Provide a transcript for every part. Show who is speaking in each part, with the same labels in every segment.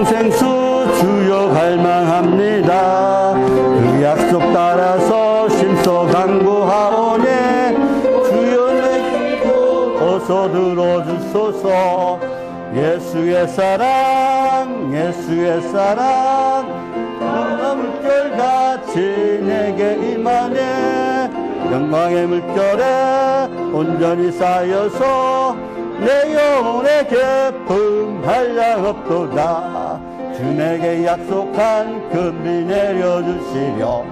Speaker 1: 생수 주여 갈망합니다. 그 약속 따라서 심서 간구하오니 주여 내 기도 어서 들어주소서. 예수의 사랑 예수의 사랑 영광의 물결같이 내게 임하네. 영광의 물결에 온전히 쌓여서 내 영혼의 깊음 한량없도다. 주 내게 약속한 금비 내려주시려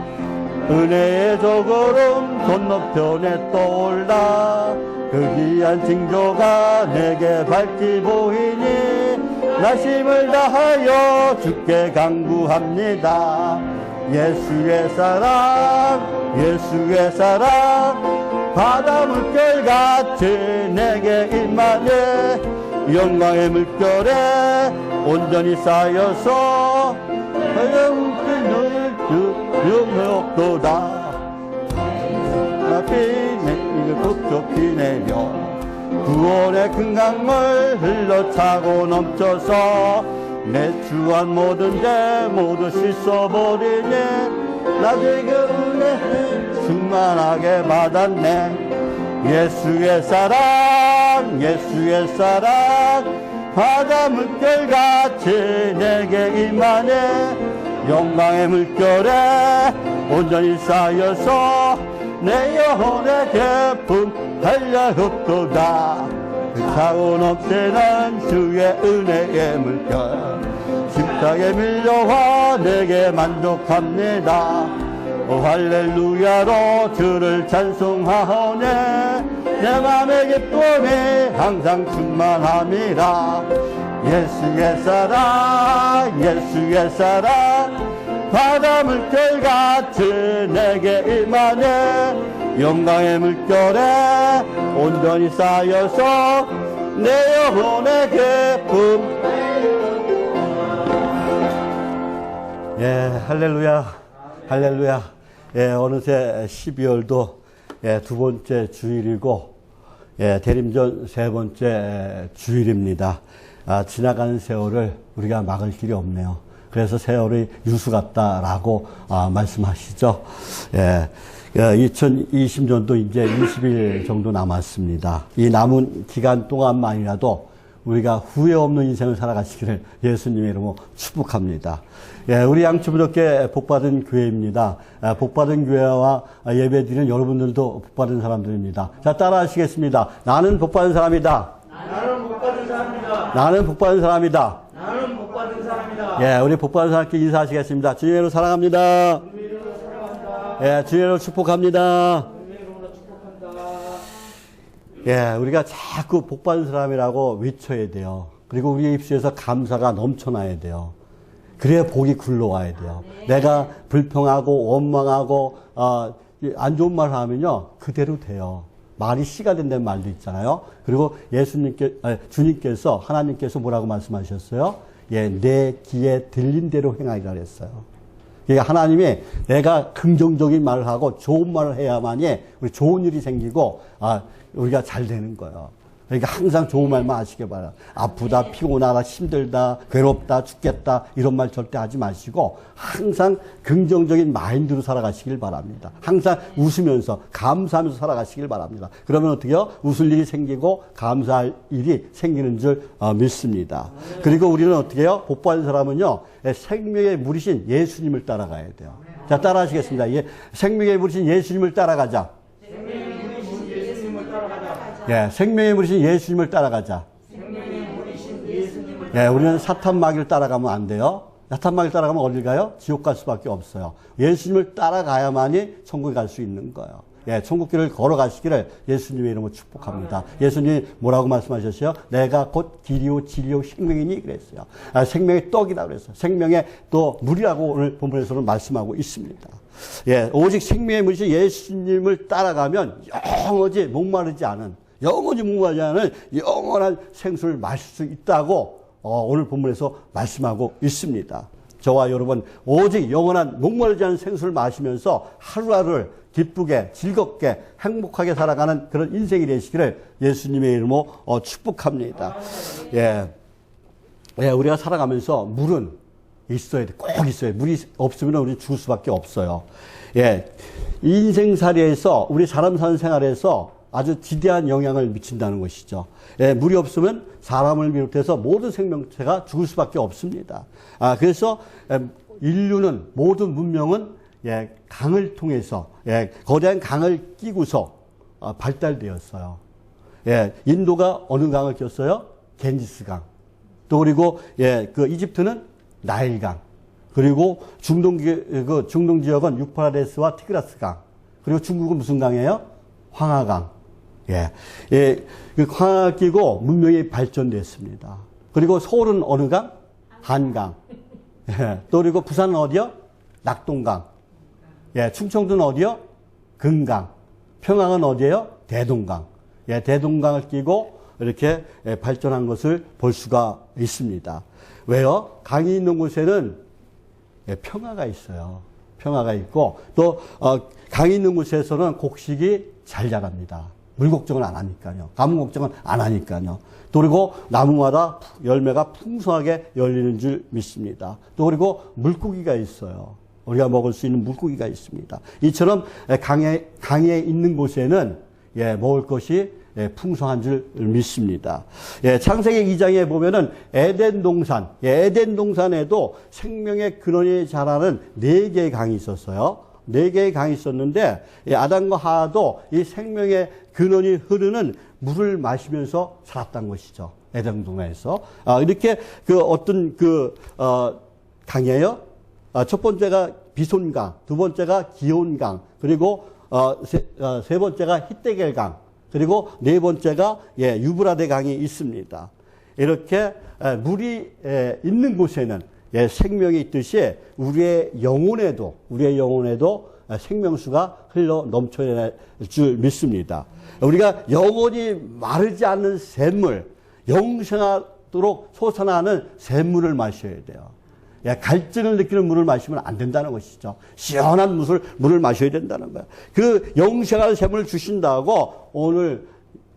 Speaker 1: 은혜의 저구름 건너편에 떠올라. 그 귀한 징조가 내게 밝히 보이니 나 힘을 다하여 주께 간구합니다. 예수의 사랑 예수의 사랑 바다 물결같이 내게 임하네. 영광의 물결에 온전히 쌓여서 영역도다. 북쪽 비 내려 구원의 큰 강물 흘러차고 넘쳐서 내 주한 모든 죄 모두 씻어버리니 나 지금 은혜 충만하게 받았네. 예수의 사랑 예수의 사랑 바다 물결같이 내게 임하네. 영광의 물결에 온전히 쌓여서 내 영혼의 깊음 한량없도다. 그 차고 넘치는 주의 은혜의 물결 십자가에 밀려와 내게 만족합니다. 오 할렐루야로 주를 찬송하오네. 내 맘의 기쁨이 항상 충만함이라. 예수의 사랑 예수의 사랑 바다 물결같이 내게 임하네. 영광의 물결에 온전히 쌓여서 내 영혼의 기쁨. 예, 할렐루야 할렐루야. 예, 어느새 12월도 두 번째 주일이고 대림전 세 번째 주일입니다. 지나가는 세월을 우리가 막을 길이 없네요. 그래서 세월이 유수 같다라고 말씀하시죠. 2020년도 이제 20일 정도 남았습니다. 이 남은 기간 동안만이라도 우리가 후회 없는 인생을 살아가시기를 예수님의 이름으로 축복합니다. 우리 양초부덕회 복받은 교회입니다. 복받은 교회와 예배드리는 여러분들도 복받은 사람들입니다. 자, 따라 하시겠습니다. 나는 복받은 사람이다.
Speaker 2: 나는 복받은 사람이다.
Speaker 1: 나는 복받은 사람이다.
Speaker 2: 나는 복받은 사람이다.
Speaker 1: 우리 복받은 사람께 인사하시겠습니다. 주님으로 사랑합니다. 주님으로 축복합니다. 우리가 자꾸 복받은 사람이라고 외쳐야 돼요. 그리고 우리의 입술에서 감사가 넘쳐나야 돼요. 그래야 복이 굴러와야 돼요. 내가 불평하고 원망하고 안 좋은 말을 하면요 그대로 돼요. 말이 씨가 된다는 말도 있잖아요. 그리고 주님께서 하나님께서 뭐라고 말씀하셨어요? 내 귀에 들린 대로 행하리라 그랬어요. 그러니까 하나님이 내가 긍정적인 말을 하고 좋은 말을 해야만이 우리 좋은 일이 생기고 우리가 잘 되는 거예요. 그러니까 항상 좋은 말만 하시기 바라요. 아프다, 피곤하다, 힘들다, 괴롭다, 죽겠다 이런 말 절대 하지 마시고 항상 긍정적인 마인드로 살아가시길 바랍니다. 항상 웃으면서 감사하면서 살아가시길 바랍니다. 그러면 어떻게 해요? 웃을 일이 생기고 감사할 일이 생기는 줄 믿습니다. 그리고 우리는 어떻게 해요? 복받은 사람은요 생명의 물이신 예수님을 따라가야 돼요. 자, 따라 하시겠습니다. 생명의 물이신 예수님을 따라가자. 생명의 물이신 예수님을 따라가자. 우리는 사탄 마귀를 따라가면 안 돼요. 사탄 마귀를 따라가면 어딜 가요? 지옥 갈 수밖에 없어요. 예수님을 따라가야만이 천국에 갈 수 있는 거예요. 천국길을 걸어가시기를 예수님의 이름으로 축복합니다. 예수님이 뭐라고 말씀하셨어요? 내가 곧 길이요 진리요 생명이니 그랬어요. 생명의 떡이다 그랬어요. 생명의 또 물이라고 오늘 본문에서는 말씀하고 있습니다. 오직 생명의 물이신 예수님을 따라가면 영원히 목마르지 않은 영원한 생수를 마실 수 있다고 오늘 본문에서 말씀하고 있습니다. 저와 여러분 오직 영원한 목마르지 않은 생수를 마시면서 하루하루를 기쁘게 즐겁게 행복하게 살아가는 그런 인생이 되시기를 예수님의 이름으로 축복합니다. 예, 우리가 살아가면서 물은 있어야 돼. 꼭 있어야 돼. 물이 없으면 우리 죽을 수밖에 없어요. 예. 인생살이에서, 우리 사람 사는 생활에서 아주 지대한 영향을 미친다는 것이죠. 예, 물이 없으면 사람을 비롯해서 모든 생명체가 죽을 수밖에 없습니다. 그래서 인류는, 모든 문명은 예, 강을 통해서, 예, 거대한 강을 끼고서 발달되었어요. 예, 인도가 어느 강을 꼈어요? 겐지스강. 또 그리고 예, 그 이집트는 나일강. 그리고 중동 지역은 유프라데스와 티그라스강. 그리고 중국은 무슨 강이에요? 황하강. 예, 예, 그 황하가 끼고 문명이 발전됐습니다. 그리고 서울은 어느 강? 한강. 예, 또 그리고 부산은 어디요? 낙동강. 예, 충청도는 어디요? 금강. 평양은 어디예요? 대동강. 예, 대동강을 끼고 이렇게 발전한 것을 볼 수가 있습니다. 왜요? 강이 있는 곳에는 평화가 있어요. 평화가 있고 또 강이 있는 곳에서는 곡식이 잘 자랍니다. 물 걱정을 안 하니까요. 가뭄 걱정은 안 하니까요. 또 그리고 나무마다 열매가 풍성하게 열리는 줄 믿습니다. 또 그리고 물고기가 있어요. 우리가 먹을 수 있는 물고기가 있습니다. 이처럼 강에 있는 곳에는 예, 먹을 것이 예, 풍성한 줄 믿습니다. 예, 창세기 2장에 보면은 에덴 동산, 예, 에덴 동산에도 생명의 근원이 자라는 4개의 강이 있었어요. 4개의 강이 있었는데 예, 아담과 하와도 이 생명의 근원이 흐르는 물을 마시면서 살았던 것이죠. 에덴 동산에서. 이렇게 그 어떤 강이에요. 첫 번째가 비손강, 두 번째가 기온강, 그리고 세 번째가 히데겔강, 그리고 네 번째가 예, 유브라데 강이 있습니다. 이렇게 물이 있는 곳에는 예, 생명이 있듯이 우리의 영혼에도 생명수가 흘러 넘쳐날 줄 믿습니다. 우리가 영원히 마르지 않는 샘물, 영생하도록 솟아나는 샘물을 마셔야 돼요. 예, 갈증을 느끼는 물을 마시면 안 된다는 것이죠. 시원한 물을 마셔야 된다는 거예요. 그 영생할 샘을 주신다고 오늘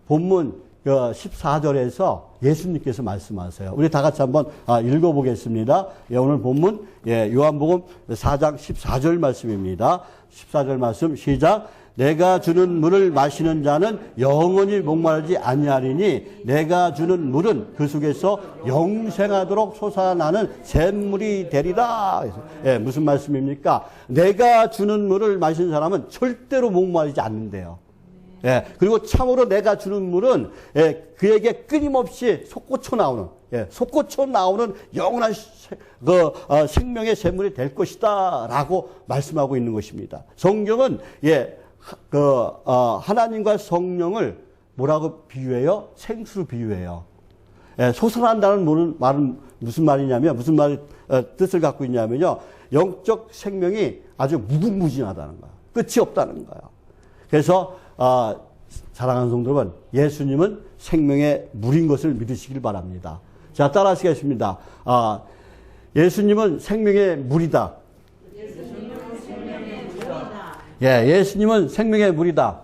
Speaker 1: 본문 14절에서 예수님께서 말씀하세요. 우리 다 같이 한번 읽어보겠습니다. 예, 오늘 본문 예, 요한복음 4장 14절 말씀입니다. 14절 말씀 시작. 내가 주는 물을 마시는 자는 영원히 목마르지 아니하리니 내가 주는 물은 그 속에서 영생하도록 솟아나는 샘물이 되리라. 예, 무슨 말씀입니까? 내가 주는 물을 마시는 사람은 절대로 목마르지 않는데요. 예, 그리고 참으로 내가 주는 물은 예, 그에게 끊임없이 솟구쳐 나오는 영원한 생명의 샘물이 될 것이다라고 말씀하고 있는 것입니다. 성경은 예, 하나님과 성령을 뭐라고 비유해요? 생수로 비유해요. 예, 솟아난다는 말은 무슨 말이냐면, 뜻을 갖고 있냐면요. 영적 생명이 아주 무궁무진하다는 거예요. 끝이 없다는 거예요. 그래서, 사랑하는 성도 여러분, 예수님은 생명의 물인 것을 믿으시길 바랍니다. 자, 따라 하시겠습니다. 예수님은 생명의 물이다. 예, 예수님은 생명의 물이다.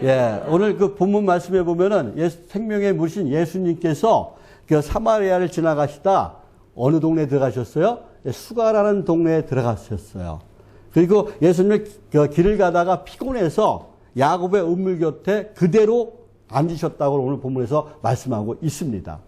Speaker 1: 예, 오늘 그 본문 말씀에 보면은 생명의 물이신 예수님께서 그 사마리아를 지나가시다 어느 동네에 들어가셨어요? 수가라는 동네에 들어가셨어요. 그리고 예수님이 그 길을 가다가 피곤해서 야곱의 은물 곁에 그대로 앉으셨다고 오늘 본문에서 말씀하고 있습니다.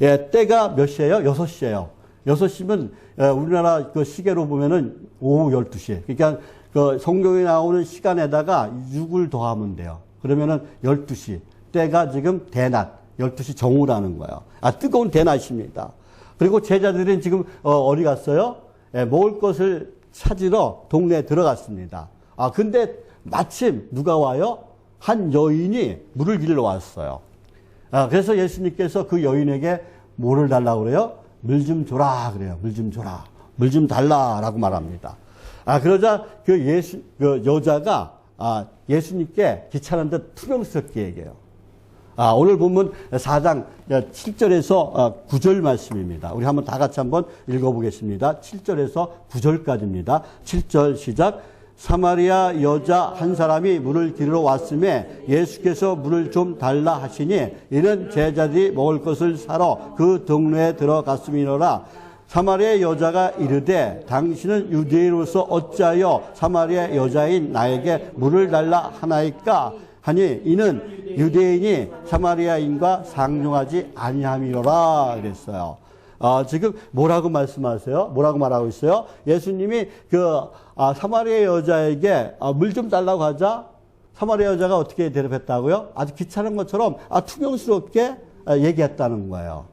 Speaker 1: 예, 때가 몇 시예요? 6시예요. 6시면 우리나라 그 시계로 보면은 오후 12시. 그러니까 그 성경에 나오는 시간에다가 6을 더하면 돼요. 그러면은 12시. 때가 지금 대낮, 12시 정오라는 거예요. 뜨거운 대낮입니다. 그리고 제자들은 지금 어디 갔어요? 예, 먹을 것을 찾으러 동네에 들어갔습니다. 근데 마침 누가 와요? 한 여인이 물을 길러 왔어요. 그래서 예수님께서 그 여인에게 뭐를 달라고 그래요? 물 좀 줘라 그래요. 물 좀 줘라. 물 좀 달라라고 말합니다. 그러자 그 여자가 예수님께 귀찮은 듯 투명스럽게 얘기해요. 오늘 본문 4장 7절에서 9절 말씀입니다. 우리 한번 다 같이 한번 읽어보겠습니다. 7절에서 9절까지입니다. 7절 시작. 사마리아 여자 한 사람이 물을 기르러 왔음에 예수께서 물을 좀 달라 하시니 이는 제자들이 먹을 것을 사러 그 동네에 들어갔음이로라. 사마리아 여자가 이르되 당신은 유대인으로서 어찌하여 사마리아 여자인 나에게 물을 달라 하나이까 하니 이는 유대인이 사마리아인과 상종하지 아니함이로라 그랬어요. 지금 뭐라고 말씀하세요? 뭐라고 말하고 있어요? 예수님이 사마리아 여자에게 물 좀 달라고 하자 사마리아 여자가 어떻게 대답했다고요? 아주 귀찮은 것처럼 퉁명스럽게 얘기했다는 거예요.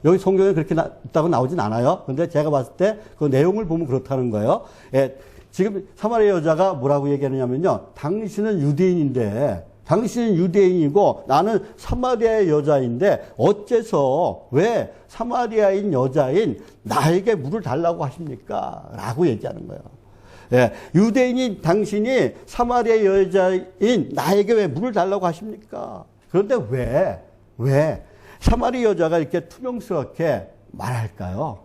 Speaker 1: 여기 성경에 그렇게 있다고 나오진 않아요. 근데 제가 봤을 때 그 내용을 보면 그렇다는 거예요. 지금 사마리아 여자가 뭐라고 얘기하느냐면요. 당신은 유대인인데, 당신은 유대인이고 나는 사마리아의 여자인데 어째서 왜 사마리아인 여자인 나에게 물을 달라고 하십니까? 라고 얘기하는 거예요. 유대인인 당신이 사마리아 여자인 나에게 왜 물을 달라고 하십니까? 그런데 왜 사마리아 여자가 이렇게 투명스럽게 말할까요?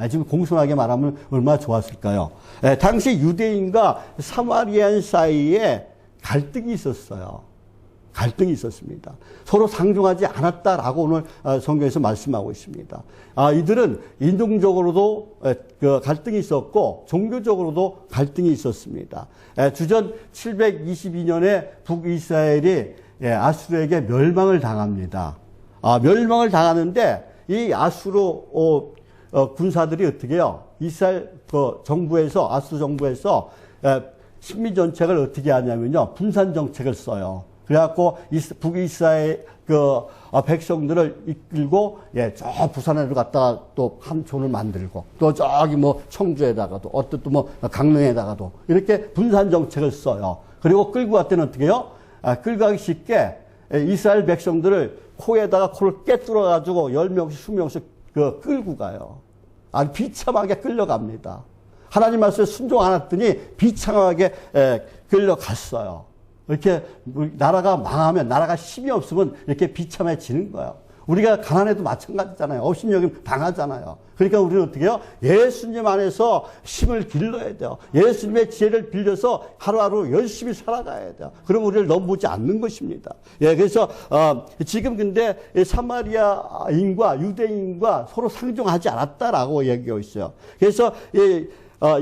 Speaker 1: 지금 공손하게 말하면 얼마나 좋았을까요? 당시 유대인과 사마리아인 사이에 갈등이 있었어요. 갈등이 있었습니다. 서로 상종하지 않았다라고 오늘 성경에서 말씀하고 있습니다. 이들은 인종적으로도 갈등이 있었고 종교적으로도 갈등이 있었습니다. 주전 722년에 북이스라엘이 아수르에게 멸망을 당합니다. 멸망을 당하는데 이 아수르 군사들이 어떻게 해요? 이스라엘 정부에서 아수르 정부에서 식민 정책을 어떻게 하냐면요. 분산 정책을 써요. 그래갖고 북이스라엘 백성들을 이끌고 저 부산에로 갔다가 또 함촌을 만들고 또 저기 청주에다가도 또 강릉에다가도 이렇게 분산 정책을 써요. 그리고 끌고 갈 때는 어떻게 해요? 끌고 가기 쉽게 이스라엘 백성들을 코에다가 코를 깨뚫어가지고 10명씩 20명씩 끌고 가요. 아주 비참하게 끌려갑니다. 하나님 말씀에 순종 안 했더니 비참하게 끌려갔어요. 이렇게 나라가 망하면, 나라가 힘이 없으면 이렇게 비참해지는 거예요. 우리가 가난해도 마찬가지잖아요. 업신여김 당하잖아요. 그러니까 우리는 어떻게 해요? 예수님 안에서 힘을 길러야 돼요. 예수님의 지혜를 빌려서 하루하루 열심히 살아가야 돼요. 그럼 우리를 넘보지 않는 것입니다. 그래서 지금 근데 사마리아인과 유대인과 서로 상종하지 않았다라고 얘기하고 있어요. 그래서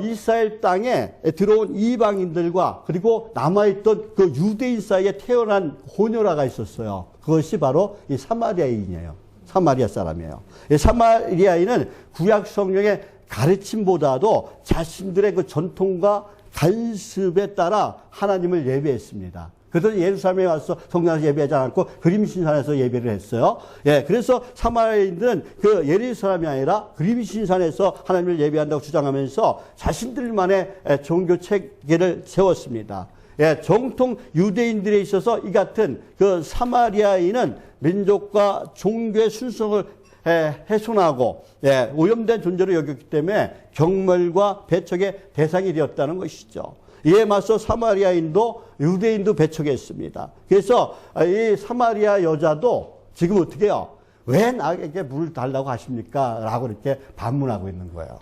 Speaker 1: 이스라엘 땅에 들어온 이방인들과 그리고 남아있던 그 유대인 사이에 태어난 혼혈아가 있었어요. 그것이 바로 이 사마리아인이에요. 사마리아 사람이에요. 이 사마리아인은 구약 성경의 가르침보다도 자신들의 그 전통과 관습에 따라 하나님을 예배했습니다. 그래서 예루살렘에 와서 성당에서 예배하지 않았고 그림신산에서 예배를 했어요. 그래서 사마리아인들은 그 예루살렘이 아니라 그림신산에서 하나님을 예배한다고 주장하면서 자신들만의 종교 체계를 세웠습니다. 정통 유대인들에 있어서 이 같은 그 사마리아인은 민족과 종교의 순성을 훼손하고 오염된 존재로 여겼기 때문에 경멸과 배척의 대상이 되었다는 것이죠. 이에 맞서 사마리아인도 유대인도 배척했습니다. 그래서 이 사마리아 여자도 지금 어떻게 해요? 왜 나에게 물을 달라고 하십니까? 라고 이렇게 반문하고 있는 거예요.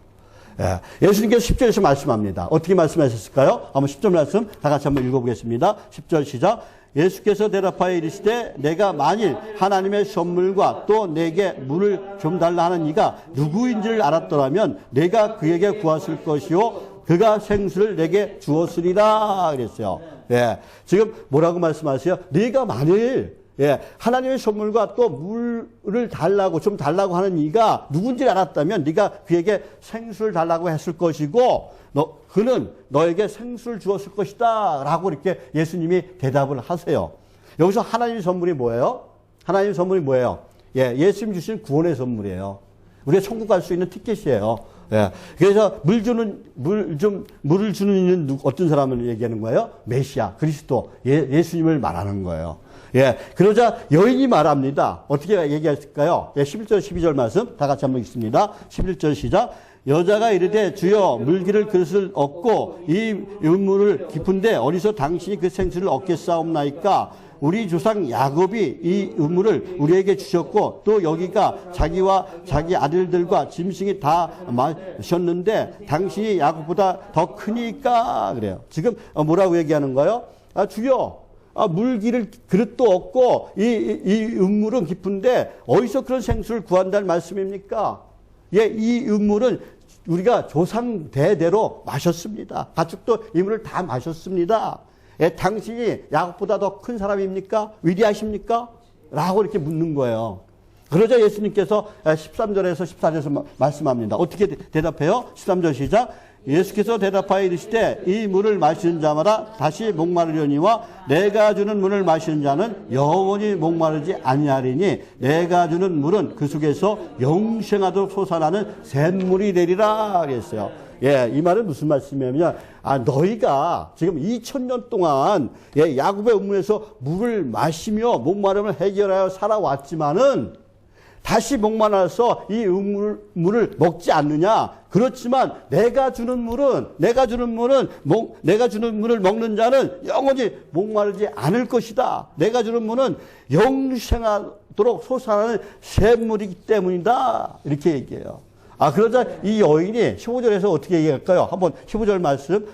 Speaker 1: 예수님께서 10절에서 말씀합니다. 어떻게 말씀하셨을까요? 한번 10절 말씀 다 같이 한번 읽어보겠습니다. 10절 시작. 예수께서 대답하여 이르시되 내가 만일 하나님의 선물과 또 내게 물을 좀 달라 하는 이가 누구인지를 알았더라면 내가 그에게 구했을 것이요 그가 생수를 내게 주었으리라 그랬어요. 지금 뭐라고 말씀하세요? 네가 만일 하나님의 선물과 또 물을 달라고 좀 달라고 하는 이가 누군지 알았다면 네가 그에게 생수를 달라고 했을 것이고 그는 너에게 생수를 주었을 것이다 라고 이렇게 예수님이 대답을 하세요. 여기서 하나님의 선물이 뭐예요? 하나님의 선물이 뭐예요? 예수님 주신 구원의 선물이에요. 우리가 천국 갈 수 있는 티켓이에요. 그래서 물을 주는 어떤 사람을 얘기하는 거예요? 메시아, 그리스도, 예수님을 말하는 거예요. 그러자 여인이 말합니다. 어떻게 얘기했을까요? 11절, 12절 말씀 다 같이 한번 읽습니다. 11절 시작. 여자가 이르되 주여 물기를 그릇을 얻고 이 물을 깊은데 어디서 당신이 그 생수를 얻겠사옵나이까? 우리 조상 야곱이 이 우물을 우리에게 주셨고 또 여기가 자기와 자기 아들들과 짐승이 다 마셨는데 당신이 야곱보다 더 크니까 그래요. 지금 뭐라고 얘기하는 거예요? 주여, 물기를 그릇도 없고 이 우물은 깊은데 어디서 그런 생수를 구한다는 말씀입니까? 예, 이 우물은 우리가 조상 대대로 마셨습니다. 가축도 이 물을 다 마셨습니다. 예, 당신이 야곱보다 더 큰 사람입니까? 위대하십니까? 라고 이렇게 묻는 거예요. 그러자 예수님께서 13절에서 14절에서 말씀합니다. 어떻게 대답해요? 13절 시작. 예수께서 대답하여 이르시되 이 물을 마시는 자마다 다시 목마르려니와 내가 주는 물을 마시는 자는 영원히 목마르지 아니하리니 내가 주는 물은 그 속에서 영생하도록 솟아나는 샘물이 되리라 그랬어요. 예, 이 말은 무슨 말씀이냐면 너희가 지금 2000년 동안 야곱의 우물에서 물을 마시며 목마름을 해결하여 살아왔지만은 다시 목말라서 이 물을 먹지 않느냐? 그렇지만 내가 주는 물을 먹는 자는 영원히 목마르지 않을 것이다. 내가 주는 물은 영생하도록 솟아나는 샘물이기 때문이다. 이렇게 얘기해요. 그러자 이 여인이 15절에서 어떻게 얘기할까요? 한번 15절 말씀,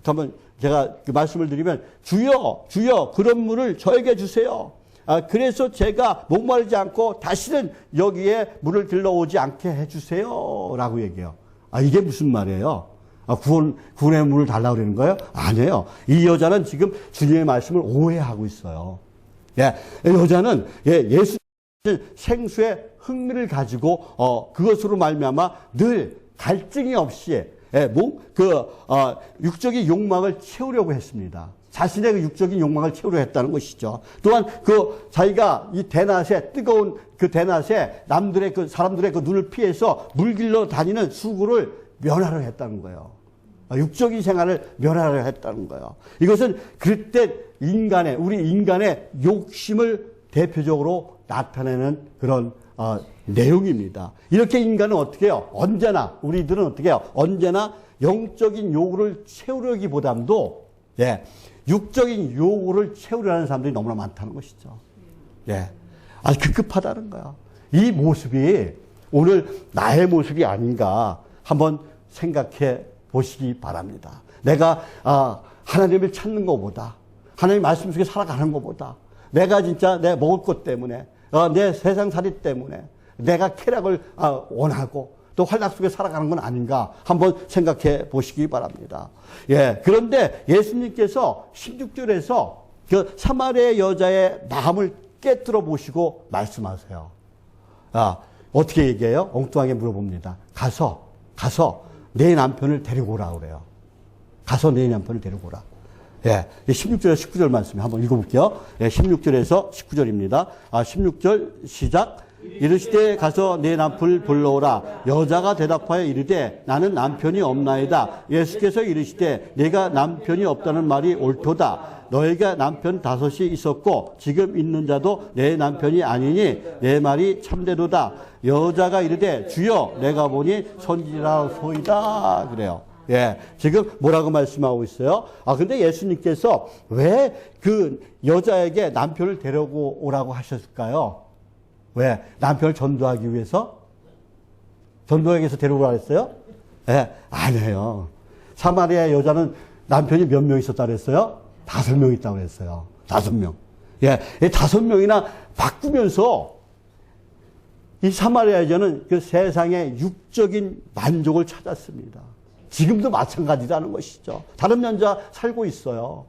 Speaker 1: 한번 제가 그 말씀을 드리면, 주여, 주여, 그런 물을 저에게 주세요. 그래서 제가 목마르지 않고 다시는 여기에 물을 들러오지 않게 해주세요. 라고 얘기해요. 이게 무슨 말이에요? 구원의 물을 달라고 그러는 거예요? 아니에요. 이 여자는 지금 주님의 말씀을 오해하고 있어요. 예, 이 여자는 예수 생수의 흥미를 가지고 그것으로 말미암아 늘 갈증이 없이 육적인 욕망을 채우려고 했습니다. 자신의 그 육적인 욕망을 채우려 했다는 것이죠. 또한 자기가 이 대낮에 뜨거운 그 대낮에 사람들의 그 눈을 피해서 물길로 다니는 수고를 면하려 했다는 거예요. 육적인 생활을 면하려 했다는 거예요. 이것은 그때 우리 인간의 욕심을 대표적으로 나타내는 그런 내용입니다. 이렇게 인간은 어떻게 해요? 우리들은 어떻게 해요? 언제나 영적인 요구를 채우려기보다도 육적인 요구를 채우려는 사람들이 너무나 많다는 것이죠. 아주 급급하다는 거야. 이 모습이 오늘 나의 모습이 아닌가 한번 생각해 보시기 바랍니다. 내가 하나님을 찾는 것보다, 하나님 말씀 속에 살아가는 것보다, 내가 진짜 내 먹을 것 때문에, 내 세상살이 때문에, 내가 쾌락을 원하고 또 활락 속에 살아가는 건 아닌가 한번 생각해 보시기 바랍니다. 그런데 예수님께서 16절에서 그 사마리아 여자의 마음을 깨뜨려 보시고 말씀하세요. 어떻게 얘기해요? 엉뚱하게 물어봅니다. 가서 내 남편을 데리고 오라 그래요. 가서 내 남편을 데리고 오라. 16절에서 19절 말씀 한번 읽어볼게요. 16절에서 19절입니다. 16절 시작. 이르시되 가서 내 남편을 불러오라. 여자가 대답하여 이르되 나는 남편이 없나이다. 예수께서 이르시되 내가 남편이 없다는 말이 옳도다. 너희가 남편 5이 있었고 지금 있는 자도 내 남편이 아니니 내 말이 참되도다. 여자가 이르되 주여 내가 보니 선지자소이다. 그래요. 지금 뭐라고 말씀하고 있어요? 근데 예수님께서 왜 그 여자에게 남편을 데려오라고 하셨을까요? 왜? 남편을 전도하기 위해서? 전도하기 위해서 데려오라고 했어요? 아니에요. 사마리아 여자는 남편이 몇 명 있었다 그랬어요? 5명 있다고 그랬어요. 5명. 5명이나 바꾸면서 이 사마리아 여자는 그 세상의 육적인 만족을 찾았습니다. 지금도 마찬가지라는 것이죠. 다른 남자 살고 있어요.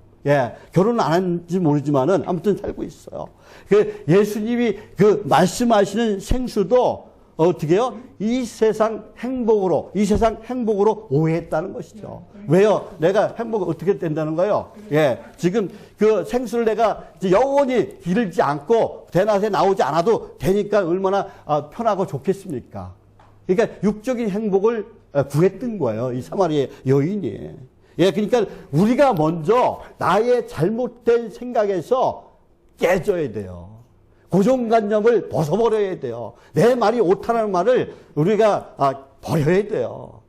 Speaker 1: 결혼은 안 했는지 모르지만은 아무튼 살고 있어요. 예수님이 말씀하시는 생수도 어떻게 해요? 이 세상 행복으로 오해했다는 것이죠. 왜요? 내가 행복을 어떻게 된다는 거예요? 지금 그 생수를 내가 영원히 기르지 않고 대낮에 나오지 않아도 되니까 얼마나 편하고 좋겠습니까? 그러니까 육적인 행복을 구했던 거예요. 이 사마리아 여인이. 그러니까 우리가 먼저 나의 잘못된 생각에서 깨져야 돼요. 고정관념을 벗어버려야 돼요. 내 말이 옳다는 말을 우리가 버려야 돼요.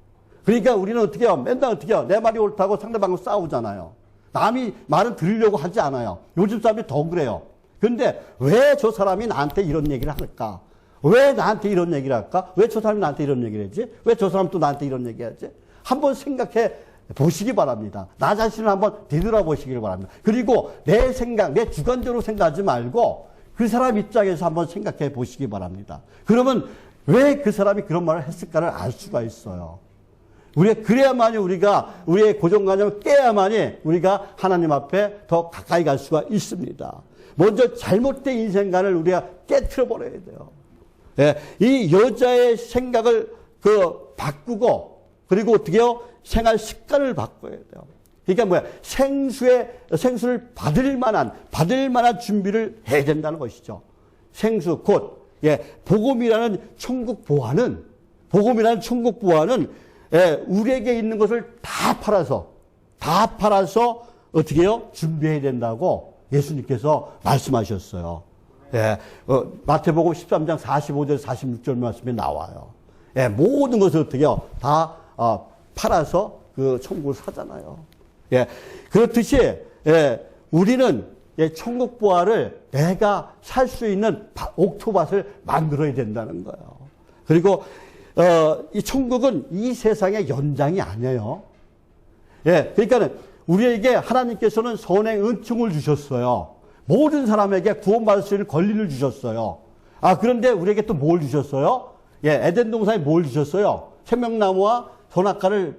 Speaker 1: 그러니까 우리는 어떻게 해요? 맨날 어떻게 해요? 내 말이 옳다고 상대방과 싸우잖아요. 남이 말은 들으려고 하지 않아요. 요즘 사람들이 더 그래요. 그런데 왜 저 사람이 나한테 이런 얘기를 할까? 왜 나한테 이런 얘기를 할까? 왜 저 사람이 나한테 이런 얘기를 했지? 왜 저 사람 또 나한테 이런 얘기 하지? 한번 생각해 보시기 바랍니다. 나 자신을 한번 되돌아보시길 바랍니다. 그리고 내 생각, 내 주관적으로 생각하지 말고 그 사람 입장에서 한번 생각해 보시기 바랍니다. 그러면 왜 그 사람이 그런 말을 했을까를 알 수가 있어요. 그래야만이 우리가 우리의 고정관념을 깨야만이 우리가 하나님 앞에 더 가까이 갈 수가 있습니다. 먼저 잘못된 인생관을 우리가 깨트려 버려야 돼요. 예, 이 여자의 생각을 바꾸고 그리고 어떻게요? 생활 습관을 바꿔야 돼요. 그러니까 뭐야? 생수를 받을 만한 준비를 해야 된다는 것이죠. 생수 곧 복음이라는 천국 보화는 우리에게 있는 것을 다 팔아서 어떻게 해요? 준비해야 된다고 예수님께서 말씀하셨어요. 마태복음 13장 45절 46절 말씀에 나와요. 모든 것을 어떻게 해요? 다 팔아서 그 천국을 사잖아요. 그렇듯이 우리는 천국 보화를 내가 살 수 있는 옥토밭을 만들어야 된다는 거예요. 그리고 이 천국은 이 세상의 연장이 아니에요. 그러니까 우리에게 하나님께서는 선행 은총을 주셨어요. 모든 사람에게 구원받을 수 있는 권리를 주셨어요. 그런데 우리에게 또 뭘 주셨어요? 에덴 동산에 뭘 주셨어요? 생명나무와 선악과를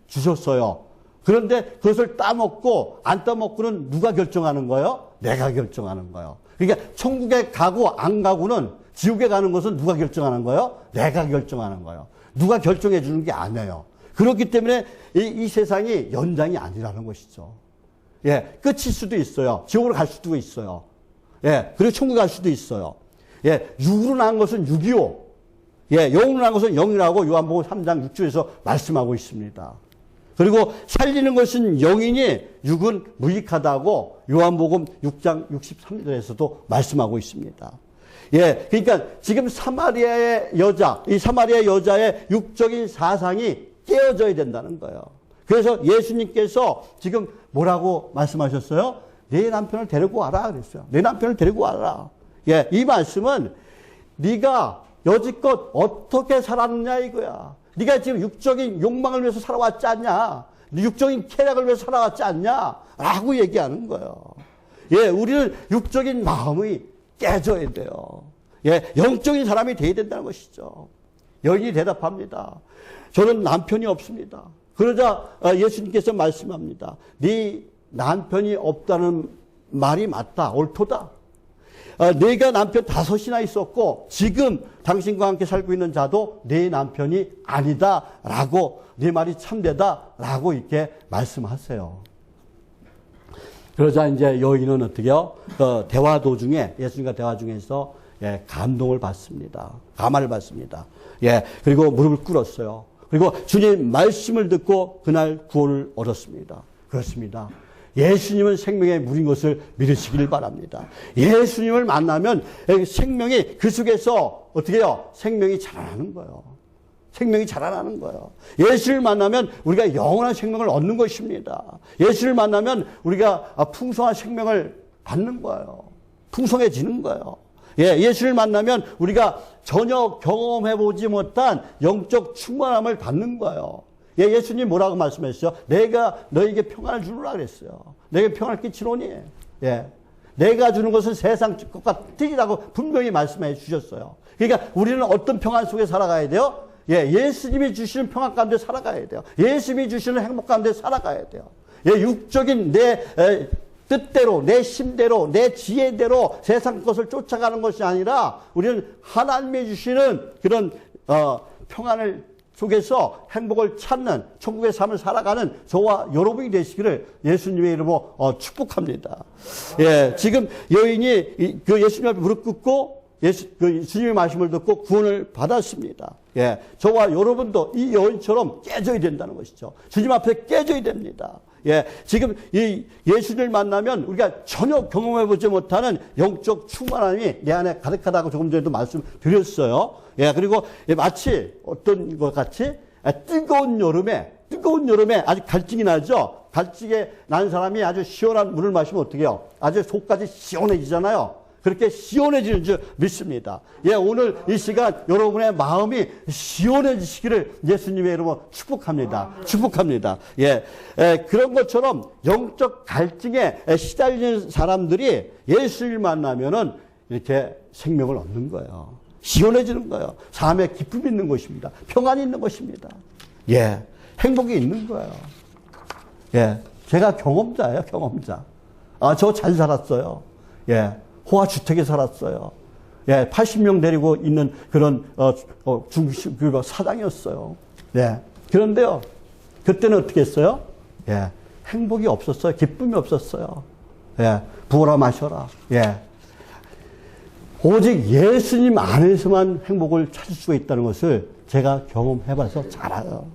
Speaker 1: 주셨어요. 그런데 그것을 따먹고 안 따먹고는 누가 결정하는 거예요? 내가 결정하는 거예요. 그러니까 천국에 가고 안 가고는 지옥에 가는 것은 누가 결정하는 거예요? 내가 결정하는 거예요. 누가 결정해 주는 게 아니에요. 그렇기 때문에 이 세상이 연장이 아니라는 것이죠. 끝일 수도 있어요. 지옥으로 갈 수도 있어요. 그리고 천국 갈 수도 있어요. 육으로 난 것은 육이요. 영으로 난 것은 영이라고 요한복음 3장 6절에서 말씀하고 있습니다. 그리고 살리는 것은 영이니 육은 무익하다고 요한복음 6장 63절에서도 말씀하고 있습니다. 그러니까 지금 이 사마리아 여자의 육적인 사상이 깨어져야 된다는 거예요. 그래서 예수님께서 지금 뭐라고 말씀하셨어요? 내 남편을 데리고 와라 그랬어요. 내 남편을 데리고 와라. 이 말씀은 네가 여지껏 어떻게 살았느냐 이거야. 네가 지금 육적인 욕망을 위해서 살아왔지 않냐? 육적인 쾌락을 위해서 살아왔지 않냐? 라고 얘기하는 거예요. 우리는 육적인 마음이 깨져야 돼요. 영적인 사람이 돼야 된다는 것이죠. 여인이 대답합니다. 저는 남편이 없습니다. 그러자 예수님께서 말씀합니다. 네 남편이 없다는 말이 맞다. 옳도다. 내가 남편 5이나 있었고 지금 당신과 함께 살고 있는 자도 내 남편이 아니다 라고 네 말이 참되다 라고 이렇게 말씀하세요. 그러자 이제 여인은 어떻게요? 대화 도중에 예수님과 대화 중에서 감동을 받습니다. 감화를 받습니다. 그리고 무릎을 꿇었어요. 그리고 주님 말씀을 듣고 그날 구원을 얻었습니다. 그렇습니다. 예수님은 생명의 물인 것을 믿으시길 바랍니다. 예수님을 만나면 생명이 그 속에서 어떻게 해요? 생명이 자라나는 거예요. 생명이 자라나는 거예요. 예수를 만나면 우리가 영원한 생명을 얻는 것입니다. 예수를 만나면 우리가 풍성한 생명을 받는 거예요. 풍성해지는 거예요. 예수를 만나면 우리가 전혀 경험해보지 못한 영적 충만함을 받는 거예요. 예수님 뭐라고 말씀하셨어요? 내가 너에게 평안을 주노라 그랬어요. 내게 평안을 끼치노니. 내가 주는 것은 세상 것과 틀리다고 분명히 말씀해 주셨어요. 그러니까 우리는 어떤 평안 속에 살아가야 돼요? 예수님이 주시는 평안 가운데 살아가야 돼요. 예수님이 주시는 행복 가운데 살아가야 돼요. 육적인 내 뜻대로, 내 심대로, 내 지혜대로 세상 것을 쫓아가는 것이 아니라 우리는 하나님이 주시는 그런 평안을 속에서 행복을 찾는 천국의 삶을 살아가는 저와 여러분이 되시기를 예수님의 이름으로 축복합니다. 지금 여인이 그 예수님 앞에 무릎 꿇고 주님의 말씀을 듣고 구원을 받았습니다. 저와 여러분도 이 여인처럼 깨져야 된다는 것이죠. 주님 앞에 깨져야 됩니다. 지금 이 예수를 만나면 우리가 전혀 경험해보지 못하는 영적 충만함이 내 안에 가득하다고 조금 전에도 말씀드렸어요. 그리고 마치 어떤 것 같이 뜨거운 여름에 뜨거운 여름에 아주 갈증이 나죠? 갈증에 난 사람이 아주 시원한 물을 마시면 어떻게 해요? 아주 속까지 시원해지잖아요. 그렇게 시원해지는 줄 믿습니다. 예, 오늘 이 시간 여러분의 마음이 시원해지시기를 예수님의 이름으로 축복합니다. 축복합니다. 예, 그런 것처럼 영적 갈증에 시달리는 사람들이 예수를 만나면은 이렇게 생명을 얻는 거예요. 시원해지는 거예요. 삶에 기쁨이 있는 것입니다. 평안이 있는 것입니다. 예, 행복이 있는 거예요. 예, 제가 경험자예요, 경험자. 아, 저 잘 살았어요. 예, 호화주택에 살았어요. 예, 80명 데리고 있는 그런, 중심, 사장이었어요. 예, 그런데요, 그때는 어떻게 했어요? 예, 행복이 없었어요. 기쁨이 없었어요. 예, 부어라 마셔라. 예. 오직 예수님 안에서만 행복을 찾을 수가 있다는 것을 제가 경험해봐서 잘 알아요.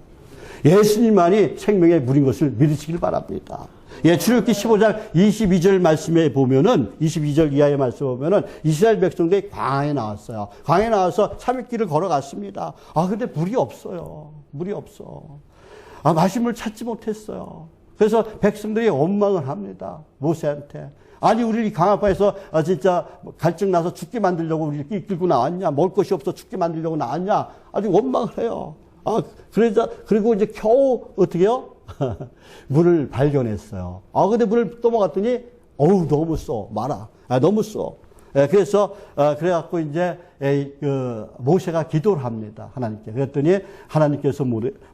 Speaker 1: 예수님만이 생명의 물인 것을 믿으시길 바랍니다. 예, 출애굽기 15장 22절 말씀에 보면은, 22절 이하의 말씀에 보면은, 이스라엘 백성들이 광야에 나왔어요. 광야에 나와서 3일길을 걸어갔습니다. 아, 근데 물이 없어요. 물이 없어. 아, 마실 물 찾지 못했어요. 그래서 백성들이 원망을 합니다. 모세한테. 아니, 우리 강아파에서 진짜 갈증 나서 죽게 만들려고 우리 이끌고 나왔냐? 먹을 것이 없어 죽게 만들려고 나왔냐? 아주 원망을 해요. 아, 그리고 이제 겨우 어떻게 해요? 물을 발견했어요. 아, 근데 물을 떠먹었더니, 어우, 너무 써. 마라. 아, 너무 써. 예, 그래서, 그래갖고 이제, 모세가 기도를 합니다. 하나님께. 그랬더니 하나님께서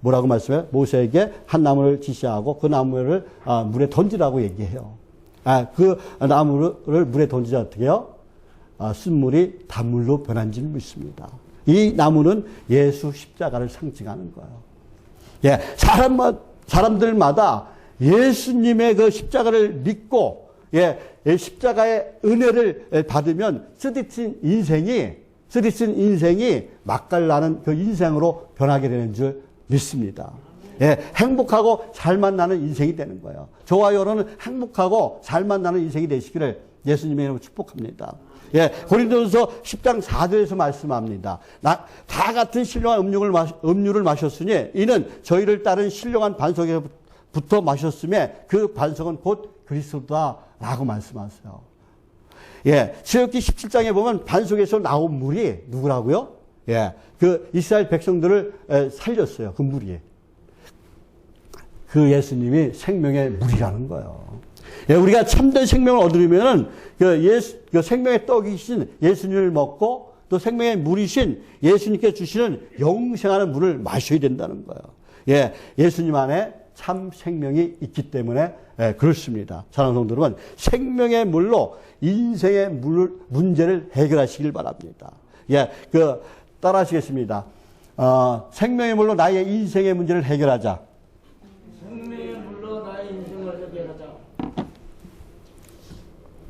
Speaker 1: 뭐라고 말씀해요? 모세에게 한 나무를 지시하고 그 나무를 물에 던지라고 얘기해요. 아, 그 나무를 물에 던지자 어떻게 해요? 쓴물이 단물로 변한 줄 믿습니다. 이 나무는 예수 십자가를 상징하는 거예요. 예, 사람들마다 예수님의 그 십자가를 믿고, 예, 십자가의 은혜를 받으면 쓰디쓴 인생이 맛깔나는 그 인생으로 변하게 되는 줄 믿습니다. 예, 행복하고 잘 만나는 인생이 되는 거예요. 저와 여러분은 행복하고 잘 만나는 인생이 되시기를 예수님의 이름으로 축복합니다. 예, 고린도전서 10장 4절에서 말씀합니다. 다 같은 신령한 음료를 마셨으니 이는 저희를 따른 신령한 반석에부터 마셨음에 그 반석은 곧 그리스도다라고 말씀하세요. 예, 출애굽기 17장에 보면 반석에서 나온 물이 누구라고요? 예, 그 이스라엘 백성들을 살렸어요. 그 물이. 그 예수님이 생명의 물이라는 거예요. 예, 우리가 참된 생명을 얻으려면은 그 생명의 떡이신 예수님을 먹고 또 생명의 물이신 예수님께 주시는 영생하는 물을 마셔야 된다는 거예요. 예, 예수님 안에 참 생명이 있기 때문에 그렇습니다. 사랑하는 성도 여러분, 생명의 물로 인생의 문제를 해결하시길 바랍니다. 예, 따라하시겠습니다. 생명의 물로 나의 인생의 문제를 해결하자.
Speaker 2: 생명의 물로 나의 인생을 해결하자.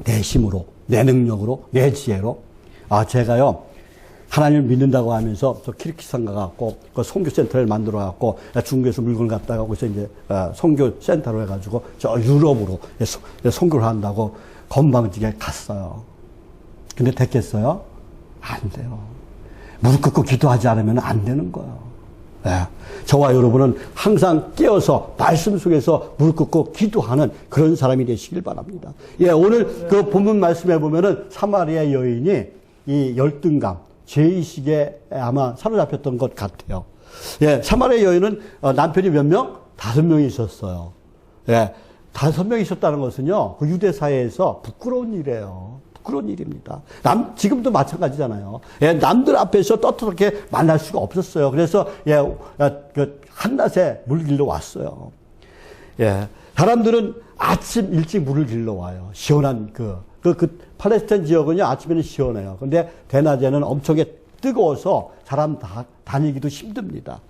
Speaker 1: 내 힘으로, 내 능력으로, 내 지혜로. 제가요, 하나님을 믿는다고 하면서 저 키르키스탄 가갖고 그 선교센터를 만들어갖고 중국에서 물건을 갖다가 거기서 이제 선교센터로 해가지고 저 유럽으로 선교를 한다고 건방지게 갔어요. 근데 됐겠어요? 안 돼요. 무릎 꿇고 기도하지 않으면 안 되는 거예요. 네. 저와 여러분은 항상 깨어서 말씀 속에서 무릎 꿇고 기도하는 그런 사람이 되시길 바랍니다. 예, 오늘 그 본문 말씀에 보면은 사마리아 여인이 이 열등감, 죄의식에 아마 사로잡혔던 것 같아요. 예, 사마리아 여인은 남편이 몇 명? 5명이 있었어요. 예, 5명이 있었다는 것은요, 그 유대 사회에서 부끄러운 일이에요. 부끄러운 일입니다. 지금도 마찬가지잖아요. 예, 남들 앞에서 떳떳하게 만날 수가 없었어요. 그래서, 예, 한낮에 물 길러 왔어요. 예, 사람들은 아침 일찍 물을 길러 와요. 시원한 팔레스타인 지역은요, 아침에는 시원해요. 근데 대낮에는 엄청나게 뜨거워서 사람 다니기도 힘듭니다.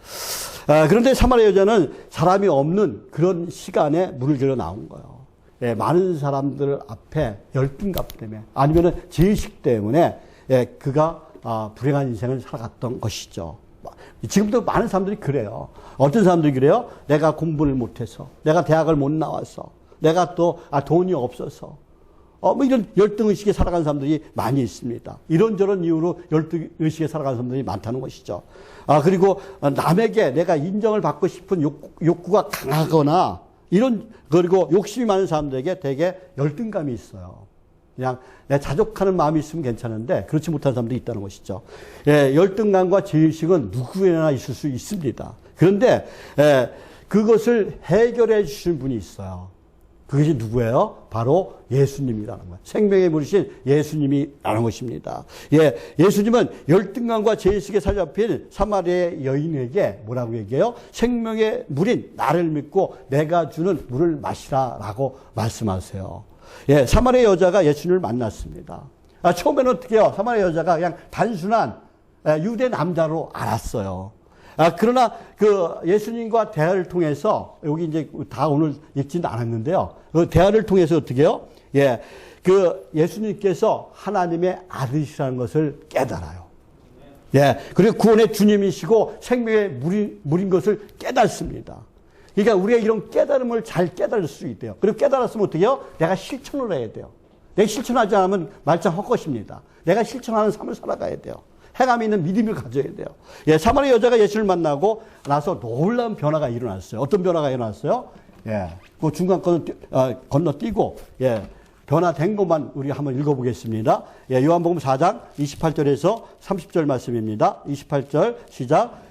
Speaker 1: 그런데 사마리아 여자는 사람이 없는 그런 시간에 물을 길러 나온 거예요. 예, 많은 사람들 앞에 열등감 때문에 아니면은 죄의식 때문에 그가 불행한 인생을 살아갔던 것이죠. 지금도 많은 사람들이 그래요. 어떤 사람들이 그래요? 내가 공부를 못해서, 내가 대학을 못 나와서, 내가 또 돈이 없어서, 뭐 이런 열등의식에 살아가는 사람들이 많이 있습니다. 이런저런 이유로 열등의식에 살아가는 사람들이 많다는 것이죠. 그리고 남에게 내가 인정을 받고 싶은 욕구가 강하거나 그리고 욕심이 많은 사람들에게 되게 열등감이 있어요. 그냥 내 자족하는 마음이 있으면 괜찮은데 그렇지 못한 사람들이 있다는 것이죠. 열등감과 죄의식은 누구에나 있을 수 있습니다. 그런데 그것을 해결해 주신 분이 있어요. 그것이 누구예요? 바로 예수님이라는 거예요. 생명의 물이신 예수님이라는 것입니다. 예수님은 열등감과 죄의식에 사로잡힌 사마리아의 여인에게 뭐라고 얘기해요? 생명의 물인 나를 믿고 내가 주는 물을 마시라라고 말씀하세요. 사마리아 여자가 예수님을 만났습니다. 처음에는 어떻게 해요? 사마리아 여자가 그냥 단순한 유대 남자로 알았어요. 그러나 그 예수님과 대화를 통해서 여기 이제 다 오늘 읽지는 않았는데요. 그 대화를 통해서 어떻게 해요? 그 예수님께서 하나님의 아들이시라는 것을 깨달아요. 그리고 구원의 주님이시고 생명의 물인 것을 깨닫습니다. 그러니까 우리가 이런 깨달음을 잘 깨달을 수 있대요. 그리고 깨달았으면 어떻게 해요? 내가 실천을 해야 돼요. 내가 실천하지 않으면 말짱 헛것입니다. 내가 실천하는 삶을 살아가야 돼요. 해감이 있는 믿음을 가져야 돼요. 사마리아 여자가 예수를 만나고 나서 놀라운 변화가 일어났어요. 어떤 변화가 일어났어요? 그 중간 거는 건너뛰고 변화된 것만 우리 한번 읽어보겠습니다. 요한복음 4장 28절에서 30절 말씀입니다. 28절 시작.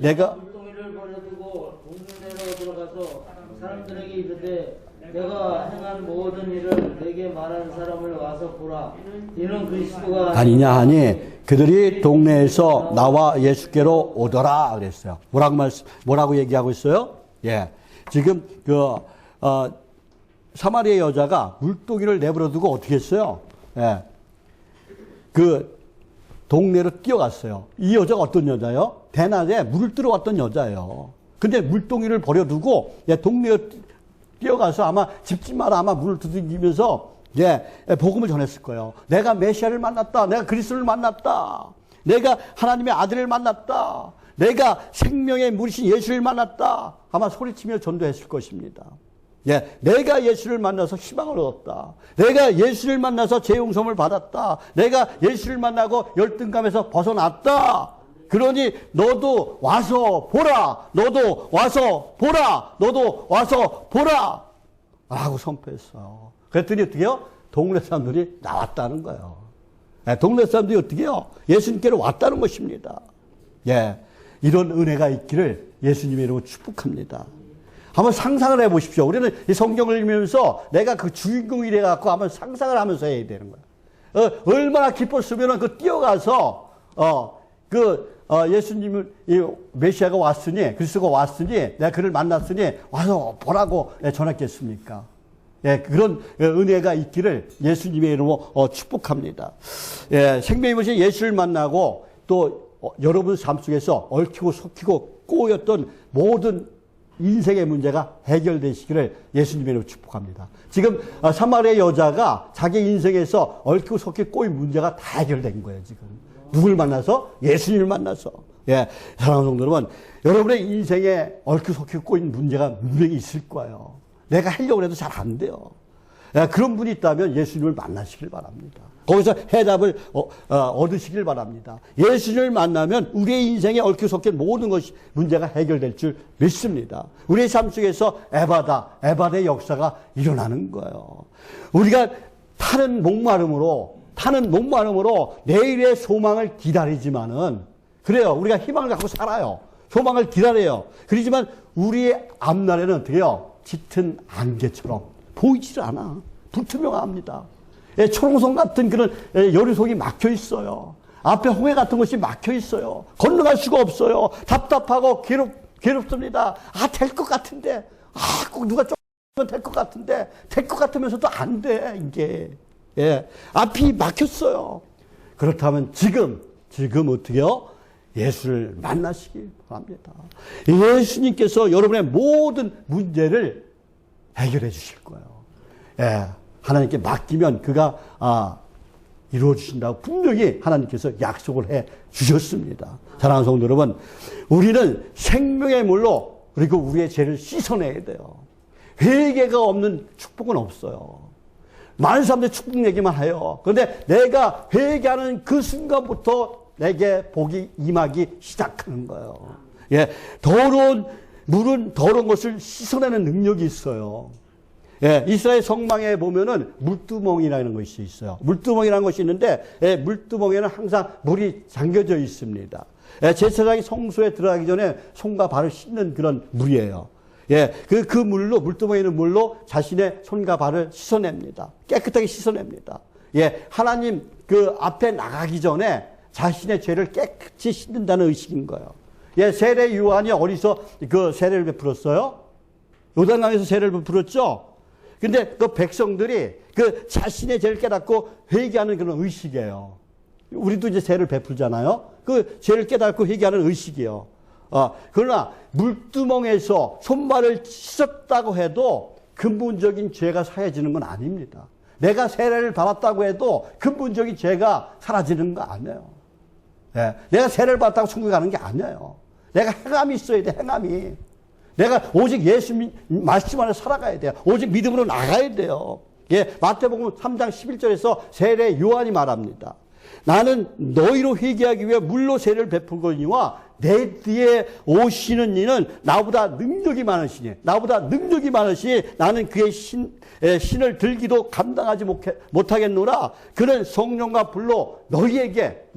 Speaker 1: 내가
Speaker 2: 물동이를 버려두고 동네로 들어가서 사람들에게 이르되 내가 행한 모든 일을 내게 말하는 사람을 와서 보라. 이는 그리스도가
Speaker 1: 아니냐 하니 그들이 동네에서 나와 예수께로 오더라 그랬어요. 뭐라고 얘기하고 있어요? 지금 사마리아 여자가 물동이를 내버려두고 어떻게 했어요? 그 동네로 뛰어갔어요. 이 여자가 어떤 여자예요? 대낮에 물을 뜨러 왔던 여자예요. 근데 물동이를 버려두고 동네로 뛰어가서 아마 집집마다 아마 물을 두들기면서 복음을 전했을 거예요. 내가 메시아를 만났다. 내가 그리스도를 만났다. 내가 하나님의 아들을 만났다. 내가 생명의 물이신 예수를 만났다. 아마 소리치며 전도했을 것입니다. 내가 예수를 만나서 희망을 얻었다. 내가 예수를 만나서 죄 용서를 받았다. 내가 예수를 만나고 열등감에서 벗어났다. 그러니 너도 와서 보라. 너도 와서 보라. 너도 와서 보라. 라고 선포했어요. 그랬더니 어떻게 해요? 동네 사람들이 나왔다는 거예요. 동네 사람들이 어떻게 해요? 예수님께로 왔다는 것입니다. 이런 은혜가 있기를 예수님의 이름으로 축복합니다. 한번 상상을 해 보십시오. 우리는 이 성경을 읽으면서 내가 그 주인공이 돼갖고 한번 상상을 하면서 해야 되는 거예요. 얼마나 기뻤으면 뛰어가서, 예수님을, 메시아가 왔으니, 그리스도가 왔으니, 내가 그를 만났으니, 와서 보라고 전했겠습니까? 그런 은혜가 있기를 예수님의 이름으로 축복합니다. 생명의 물이신 예수를 만나고 또 여러분 삶 속에서 얽히고 속히고 꼬였던 모든 인생의 문제가 해결되시기를 예수님의 이름으로 축복합니다. 지금 사마리아 여자가 자기 인생에서 얽히고 속히 꼬인 문제가 다 해결된 거예요, 지금. 누굴 만나서? 예수님을 만나서. 사랑하는 성도 여러분, 여러분의 인생에 얽히고 속히 꼬인 문제가 분명히 있을 거예요. 내가 하려고 해도 잘 안 돼요. 그런 분이 있다면 예수님을 만나시길 바랍니다. 거기서 해답을 얻으시길 바랍니다. 예수님을 만나면 우리의 인생에 얽혀 섞인 모든 것이 문제가 해결될 줄 믿습니다. 우리의 삶 속에서 에바다의 역사가 일어나는 거예요. 우리가 타는 목마름으로 내일의 소망을 기다리지만은 그래요. 우리가 희망을 갖고 살아요. 소망을 기다려요. 그렇지만 우리의 앞날에는 어떻게 해요? 짙은 안개처럼 보이질 않아. 불투명합니다. 초롱성 같은 그런 여리속이 막혀 있어요. 앞에 홍해 같은 것이 막혀 있어요. 건너갈 수가 없어요. 답답하고 괴롭습니다. 될 것 같은데, 꼭 누가 쪼면 될 것 같은데, 될 것 같으면서도 안 돼, 이게. 앞이 막혔어요. 그렇다면 지금 어떻게요? 예수를 만나시기 바랍니다. 예수님께서 여러분의 모든 문제를 해결해 주실 거예요. 하나님께 맡기면 그가 이루어 주신다고 분명히 하나님께서 약속을 해 주셨습니다. 사랑하는 성도 여러분, 우리는 생명의 물로 그리고 우리의 죄를 씻어내야 돼요. 회개가 없는 축복은 없어요. 많은 사람들이 축복 얘기만 해요. 그런데 내가 회개하는 그 순간부터 내게 복이 임하기 시작하는 거예요. 예, 더러운 물은 더러운 것을 씻어내는 능력이 있어요. 예, 이스라엘 성막에 보면은 물두멍이라는 것이 있어요. 물두멍이라는 것이 있는데, 예, 물두멍에는 항상 물이 잠겨져 있습니다. 예, 제사장이 성소에 들어가기 전에 손과 발을 씻는 그런 물이에요. 예, 그 물로, 물두멍에 있는 물로 자신의 손과 발을 씻어냅니다. 깨끗하게 씻어냅니다. 예, 하나님 그 앞에 나가기 전에 자신의 죄를 깨끗이 씻는다는 의식인 거예요. 예, 세례 요한이 어디서 그 세례를 베풀었어요? 요단강에서 세례를 베풀었죠? 근데 그 백성들이 그 자신의 죄를 깨닫고 회개하는 그런 의식이에요. 우리도 이제 세례를 베풀잖아요. 그 죄를 깨닫고 회개하는 의식이에요. 그러나 물두멍에서 손발을 씻었다고 해도 근본적인 죄가 사해지는 건 아닙니다. 내가 세례를 받았다고 해도 근본적인 죄가 사라지는 거 아니에요. 예, 내가 세례를 받았다고 천국에 가는 게 아니에요. 내가 행함이 있어야 돼, 행함이. 내가 오직 예수 말씀 안에 살아가야 돼요. 오직 믿음으로 나가야 돼요. 예, 마태복음 3장 11절에서 세례 요한이 말합니다. 나는 너희로 회개하기 위해 물로 세례를 베풀거니와 내 뒤에 오시는 이는 나보다 능력이 많으시니 나는 그의 신을 들기도 감당하지 못하겠노라. 그는 성령과 불로 너희에게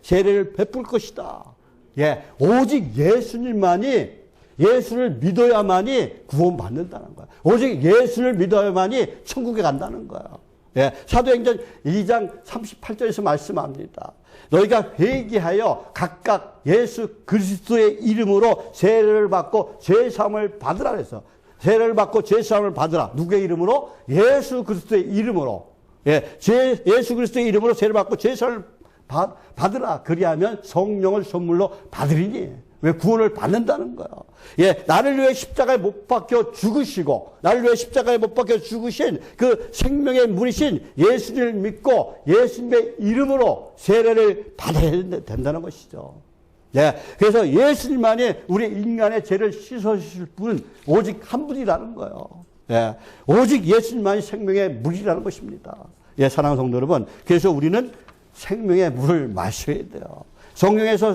Speaker 1: 세례를 베풀 것이다. 예, 오직 예수를 믿어야만이 구원받는다는 거야. 오직 예수를 믿어야만이 천국에 간다는 거야. 예, 사도행전 2장 38절에서 말씀합니다. 너희가 회개하여 각각 예수 그리스도의 이름으로 세례를 받고 죄사함을 받으라 그래서 세례를 받고 죄사함을 받으라. 누구의 이름으로? 예수 그리스도의 이름으로. 예, 예수 그리스도의 이름으로 세례를 받고 죄사함을 받으라. 그리하면 성령을 선물로 받으리니. 왜 구원을 받는다는 거야. 예, 나를 위해 십자가에 못 박혀 죽으시고, 나를 위해 십자가에 못 박혀 죽으신 그 생명의 물이신 예수를 믿고 예수님의 이름으로 세례를 받아야 된다는 것이죠. 예, 그래서 예수님만이 우리 인간의 죄를 씻어주실 분은 오직 한 분이라는 거예요. 예, 오직 예수님만이 생명의 물이라는 것입니다. 예, 사랑하는 성도 여러분, 그래서 우리는 생명의 물을 마셔야 돼요. 성령에서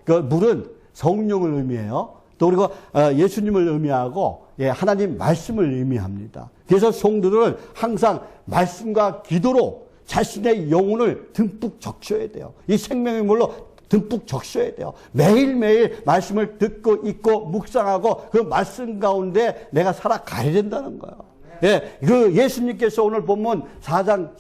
Speaker 1: 그 물은 성령을 의미해요. 또 그리고 예수님을 의미하고 하나님 말씀을 의미합니다. 그래서 성도들은 항상 말씀과 기도로 자신의 영혼을 듬뿍 적셔야 돼요. 이 생명의 물로 듬뿍 적셔야 돼요. 매일매일 말씀을 듣고 읽고 묵상하고 그 말씀 가운데 내가 살아가야 된다는 거예요. 예, 그 예수님께서 오늘 본문 4장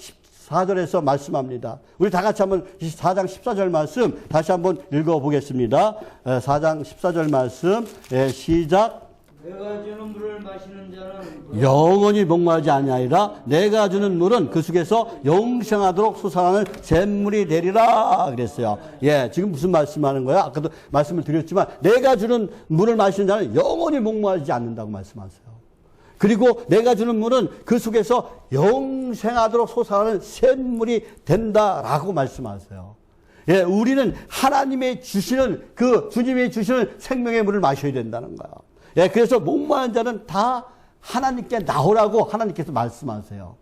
Speaker 1: 14절에서 말씀합니다. 우리 다 같이 한번 4장 14절 말씀 다시 한번 읽어보겠습니다. 4장 14절 말씀 시작.
Speaker 2: 내가 주는 물을 마시는 자는
Speaker 1: 영원히 목마르지 아니하리라. 내가 주는 물은 그 속에서 영생하도록 솟아나는 샘물이 되리라 그랬어요. 예, 지금 무슨 말씀하는 거야? 아까도 말씀을 드렸지만 내가 주는 물을 마시는 자는 영원히 목마르지 않는다고 말씀하세요. 그리고 내가 주는 물은 그 속에서 영생하도록 솟아나는 샘물이 된다라고 말씀하세요. 예, 우리는 하나님의 주시는 그 주님이 주시는 생명의 물을 마셔야 된다는 거야. 예, 그래서 목마른 자는 다 하나님께 나오라고 하나님께서 말씀하세요.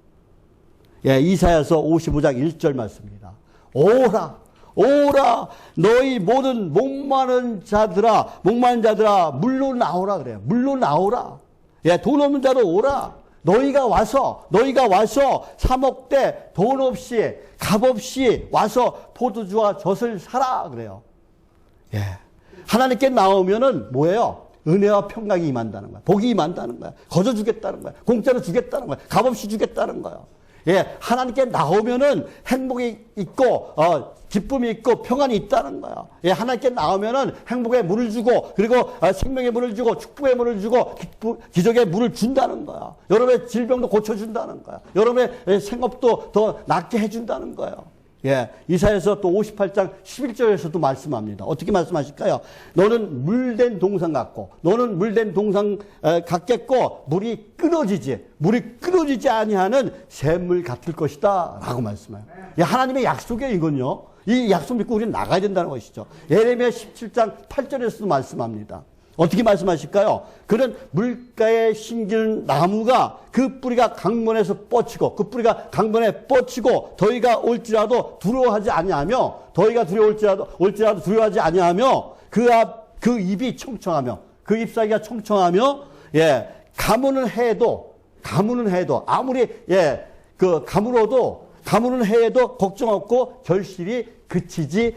Speaker 1: 예, 이사야서 55장 1절 말씀입니다. 오라, 너희 모든 목마른 자들아, 물로 나오라 그래요. 물로 나오라. 예, 돈 없는 자도 오라. 너희가 와서 사 먹되 돈 없이 값 없이 와서 포도주와 젖을 사라 그래요. 예, 하나님께 나오면은 뭐예요? 은혜와 평강이 임한다는 거야. 복이 임한다는 거야. 거저 주겠다는 거야. 공짜로 주겠다는 거야. 값 없이 주겠다는 거야. 예, 하나님께 나오면은 행복이 있고 기쁨이 있고 평안이 있다는 거야. 예, 하나님께 나오면은 행복의 물을 주고 그리고 생명의 물을 주고 축복의 물을 주고 기적의 물을 준다는 거야. 여러분의 질병도 고쳐준다는 거야. 여러분의 생업도 더 낫게 해준다는 거예요. 예, 이사야서 또 58장 11절에서도 말씀합니다. 어떻게 말씀하실까요? 너는 물된 동상 같고 너는 물된 동상 같겠고 물이 끊어지지 아니하는 샘물 같을 것이다 라고 말씀해요. 예, 하나님의 약속이에요 이건요. 이 약속 믿고 우리는 나가야 된다는 것이죠. 예레미야 17장 8절에서도 말씀합니다. 어떻게 말씀하실까요? 그런 물가에 심기는 나무가 그 뿌리가 강변에서 뻗치고 그 뿌리가 강변에 뻗치고 더위가 올지라도 두려워하지 아니하며 더위가 올지라도 두려워하지 아니하며 그 잎이 청청하며 그 잎사귀가 청청하며 가무는 해도 아무리 가무는 해도 걱정 없고 결실이 그치지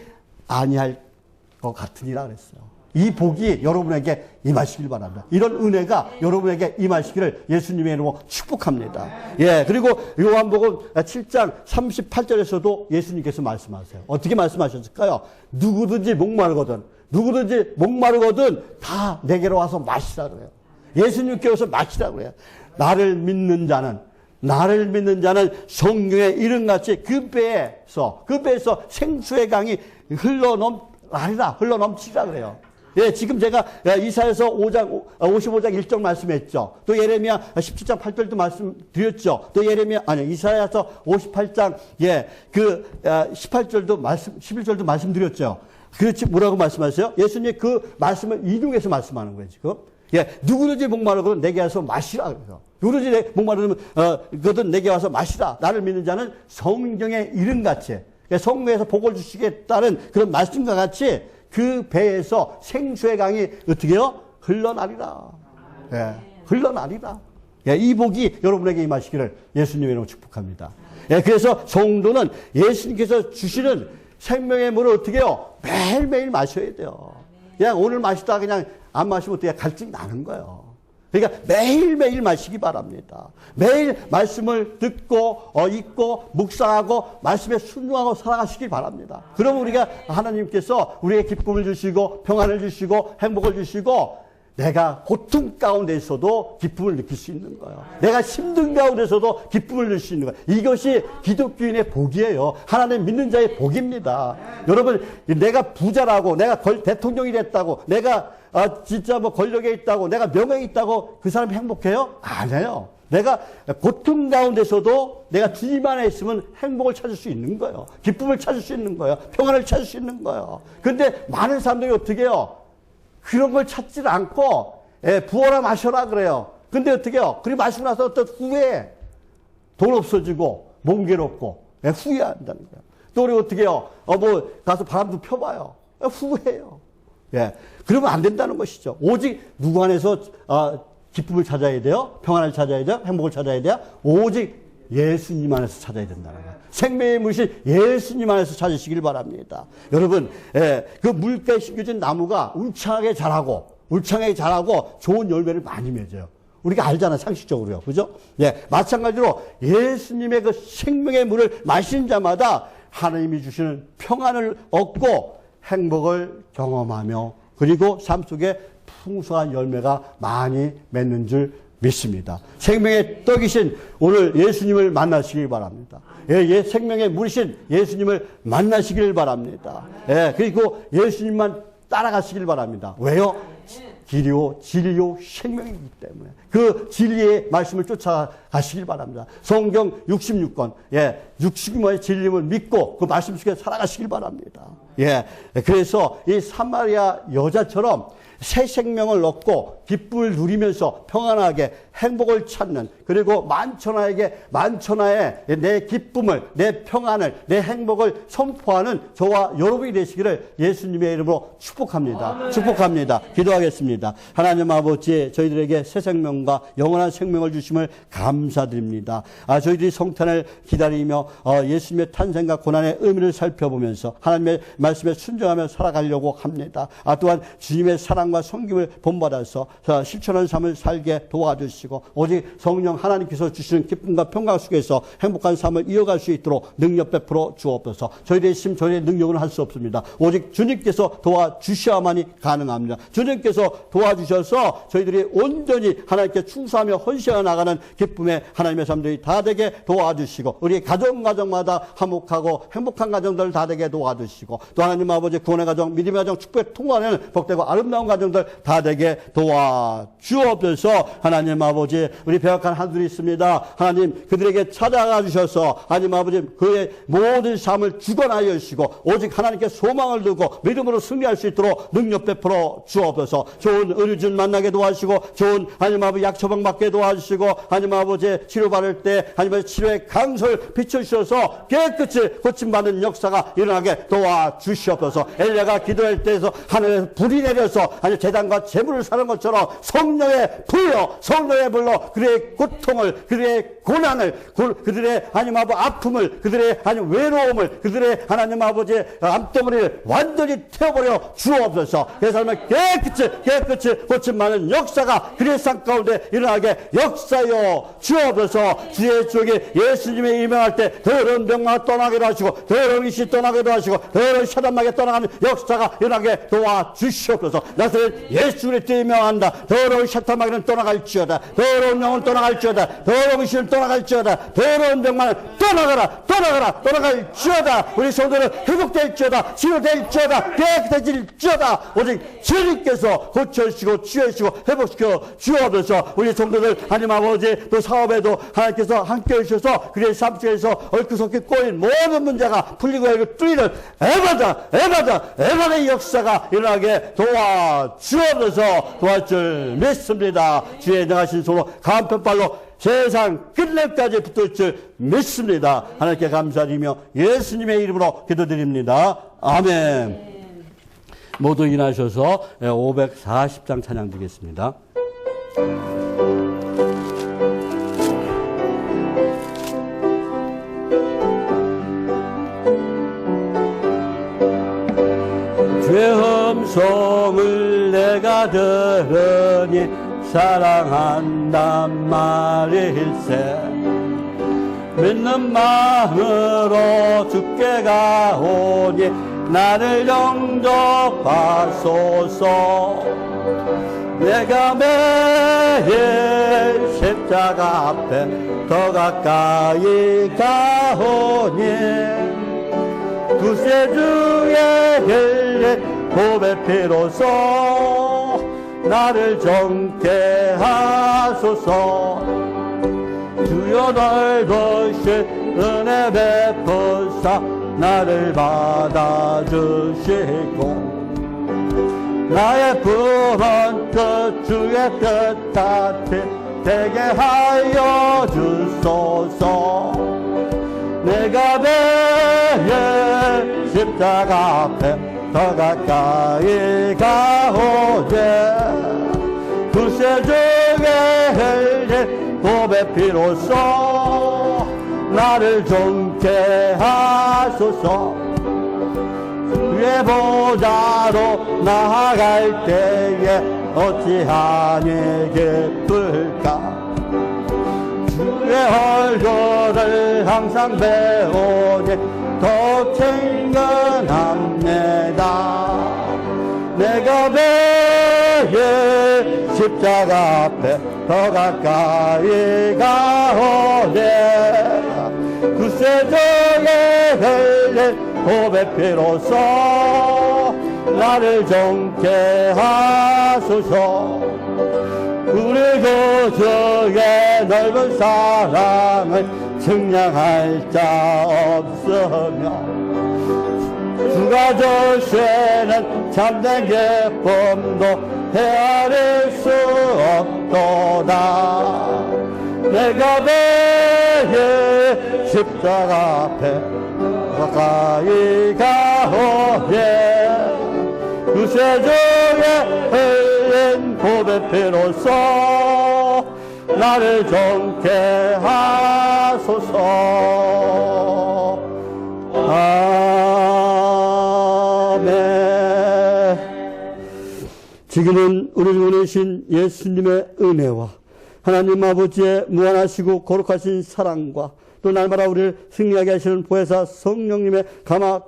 Speaker 1: 아니할 것 같으니라 그랬어요. 이 복이 여러분에게 임하시길 바랍니다. 이런 은혜가 여러분에게 임하시기를 예수님의 이름으로 축복합니다. 그리고 요한복음 7장 38절에서도 예수님께서 말씀하세요. 어떻게 말씀하셨을까요? 누구든지 목마르거든 다 내게로 와서 마시라 그래요. 예수님께서 마시라 그래요. 나를 믿는 자는 성경의 이름같이 그 배에서 생수의 강이 흘러넘치라 그래요. 지금 제가 이사야서 55장 1절 말씀했죠. 또 예레미야 17장 8절도 말씀드렸죠. 또 이사야서 58장 18절도 11절도 말씀드렸죠. 그렇지 뭐라고 말씀하세요? 예수님 그 말씀을 인용해서 말씀하는 거예요, 지금. 누구든지 목마르거든 내게 와서 마시라 그래요. 누구든지 목마르거든 내게 와서 마시라. 나를 믿는 자는 성경의 이름같이 성경에서 복을 주시겠다는 그런 말씀과 같이 그 배에서 생수의 강이 어떻게 해요? 흘러나리라. 흘러나리라. 이 복이 여러분에게 임하시기를 예수님의 이름으로 축복합니다. 그래서 성도는 예수님께서 주시는 생명의 물을 어떻게 해요? 매일매일 마셔야 돼요. 그냥 오늘 마시다가 그냥 안 마시면 어떻게 갈증이 나는 거예요. 그러니까 매일매일 마시기 바랍니다. 매일 말씀을 듣고 읽고 묵상하고 말씀에 순종하고 살아가시기 바랍니다. 그럼 우리가 하나님께서 우리에게 기쁨을 주시고 평안을 주시고 행복을 주시고 내가 고통 가운데서도 기쁨을 느낄 수 있는 거예요. 내가 힘든 가운데서도 기쁨을 느낄 수 있는 거예요. 이것이 기독교인의 복이에요. 하나님 믿는 자의 복입니다. 여러분, 내가 부자라고, 내가 대통령이 됐다고, 내가 진짜 뭐 권력에 있다고, 내가 명예에 있다고 그 사람이 행복해요? 아니에요. 내가 고통 가운데서도 내가 주님 안에 있으면 행복을 찾을 수 있는 거예요. 기쁨을 찾을 수 있는 거예요. 평안을 찾을 수 있는 거예요. 그런데 많은 사람들이 어떻게 해요? 그런 걸 찾질 않고 부어라 마셔라 그래요. 근데 어떻게 해요? 그리고 마시고 나서 어떤 후회해. 돈 없어지고 몸 괴롭고 후회한다는 거예요. 또 우리 어떻게 해요? 뭐 가서 바람도 펴봐요. 후회해요. 그러면 안 된다는 것이죠. 오직 누구 안에서 기쁨을 찾아야 돼요? 평안을 찾아야 돼요? 행복을 찾아야 돼요? 오직 예수님 안에서 찾아야 된다는 거예요. 생명의 물이신 예수님 안에서 찾으시길 바랍니다. 여러분, 그 물가에 심겨진 나무가 울창하게 자라고 좋은 열매를 많이 맺어요. 우리가 알잖아요, 상식적으로요. 그죠? 마찬가지로 예수님의 그 생명의 물을 마시는 자마다 하나님이 주시는 평안을 얻고 행복을 경험하며 그리고 삶 속에 풍성한 열매가 많이 맺는 줄 믿습니다. 생명의 떡이신 오늘 예수님을 만나시길 바랍니다. 생명의 물이신 예수님을 만나시길 바랍니다. 그리고 예수님만 따라가시길 바랍니다. 왜요? 길이요, 진리요, 생명이기 때문에. 그 진리의 말씀을 쫓아가시길 바랍니다. 성경 66권, 66권의 진리를 믿고 그 말씀 속에 살아가시길 바랍니다. 그래서 이 사마리아 여자처럼 새 생명을 얻고 기쁨을 누리면서 평안하게 행복을 찾는 그리고 만천하의 내 기쁨을 내 평안을 내 행복을 선포하는 저와 여러분이 되시기를 예수님의 이름으로 축복합니다. 축복합니다. 기도하겠습니다. 하나님 아버지 저희들에게 새 생명과 영원한 생명을 주심을 감사드립니다. 저희들이 성탄을 기다리며 예수님의 탄생과 고난의 의미를 살펴보면서 하나님의 말씀에 순종하며 살아가려고 합니다. 또한 주님의 사랑과 섬김을 본받아서 실천하는 삶을 살게 도와주시고 오직 성령 하나님께서 주시는 기쁨과 평강 속에서 행복한 삶을 이어갈 수 있도록 능력 베풀어 주옵소서. 저희들의 힘, 저희의 능력은 할 수 없습니다. 오직 주님께서 도와주셔야만이 가능합니다. 주님께서 도와주셔서 저희들이 온전히 하나님께 충성하며 헌신하여 나가는 기쁨의 하나님의 삶들이 다 되게 도와주시고 우리 가정마다 화목하고 행복한 가정들 다 되게 도와주시고 또 하나님 아버지 구원의 가정, 믿음의 가정, 축복의 통과하는 복되고 아름다운 가정들 다 되게 도와주옵소서. 하나님 아버지 우리 배역한 한들이 있습니다. 하나님 그들에게 찾아가 주셔서 하나님 아버지 그의 모든 삶을 주관하여 주시고 오직 하나님께 소망을 두고 믿음으로 승리할 수 있도록 능력 베풀어 주옵소서. 좋은 의료진 만나게 도와주시고 좋은 하나님 아버지 약 처방 받게 도와주시고 하나님 아버지 치료받을 때 하나님 아버지 치료의 강소를 비춰주셔서 깨끗이 고침받는 역사가 일어나게 도와주시옵소서. 엘리야가 기도할 때에서 하늘에서 불이 내려서 아니 제단과 제물을 사는 것처럼 성령의 불로 그들의 고통을 그들의 고난을 그들의 하나님 아버지 아픔을 그들의 하나님 외로움을 그들의 하나님 아버지 암덩어리를 완전히 태워버려 주옵소서. 그 삶을 깨끗이 고침받는 역사가 그의 삶 가운데 일어나게 역사여 주옵소서. 주의 쪽에 예수님의 임명할 때 더러운 병마가 떠나기도 하시고 더러운 이시 떠나기도 하시고 더러운 샤단마게 떠나가는 역사가 일어나게 도와주시옵소서. 나사렛 예수 그리스도의 임명한다. 더러운 샤단마게는 떠나갈지어다. 더러운 영은 떠나갈지어다. 더러운 이시는 떠나갈지어다. 더러운 병마는 떠나갈지어다. 우리 성도는 회복될지어다. 치료될지어다. 깨끗해질지어다. 오직 주님께서 고쳐주시고 치유해주시고 회복시켜 주옵소서. 우리 성도들 하나님 아버지 또 사업에도 하나님께서 함께 해주셔서 그의 삶 속에서 얽히섞여 꼬인 모든 문제가 풀리고 뚫리는 에바다의 역사가 일어나게 도와주옵소서. 도와줄 줄 믿습니다. 주의 능하신 손으로 간편발로 세상 끝날까지 붙을 줄 믿습니다. 하나님께 감사드리며 예수님의 이름으로 기도드립니다. 아멘. 모두 일어나셔서 540장 찬양 드리겠습니다. 주의 음성을 내가 들으니 사랑한단 말일세. 믿는 마음으로 주께 가오니 나를 영접하소서. 내가 매일 십자가 앞에 더 가까이 가오니 구세 주의 흘린 보배 피로써 나를 정케 하소서. 주여 넓으신 은혜 베푸사 나를 받아주시고 나의 품은 그 주의 뜻같이 되게 하여 주소서. 내가 매일 십자가 앞에 더 가까이 가오되 구세 주의 흘린 보배 피로써 나를 정케 하소서. 주의 보좌로 나아갈 때에 어찌하니 기쁠까. 주의 얼굴을 항상 배우니 더욱 친근합니다. 내가 매일 십자가 앞에 더 가까이 가오네 구세주의 흘린 보배 피로써 나를 정케 하소서. 우리 구주의 넓은 사랑을 측량할 자 없으며 주가 주시는 참된 기쁨도 헤아릴 수 없도다. 내가 매일 십자가 앞에 가까이 가오네 구세주의 흘린 보배 피로써 나를 정케 하소서. 아멘. 지금은 우리를 보내신 예수님의 은혜와 하나님 아버지의 무한하시고 거룩하신 사랑과 또 날마다 우리를 승리하게 하시는 보혜사 성령님의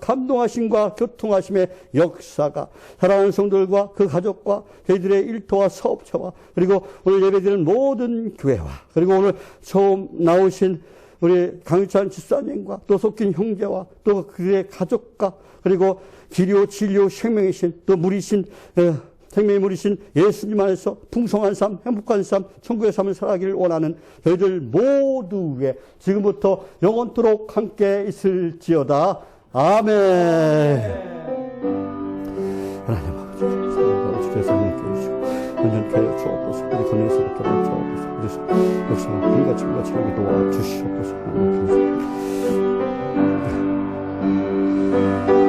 Speaker 1: 감동하심과 교통하심의 역사가 사랑하는 성도들과 그 가족과 저희들의 일터와 사업체와 그리고 오늘 예배드리는 모든 교회와 그리고 오늘 처음 나오신 우리 강유찬 집사님과 또 속긴 형제와 또 그의 가족과 그리고 기료, 진료, 생명의 신, 또 물이신, 생명의 물이신 예수님 안에서 풍성한 삶, 행복한 삶, 천국의 삶을 살아가기를 원하는 저희들 모두 위에 지금부터 영원토록 함께 있을지어다. 아멘. 하나님 아버지, 주께서 함께 해주시고 온전케 하여 주옵소서. 우리 건강에서부터 주옵소서. 그래서 역사가 불같이 하게 도와주시옵소서. 하나님 감사합니다.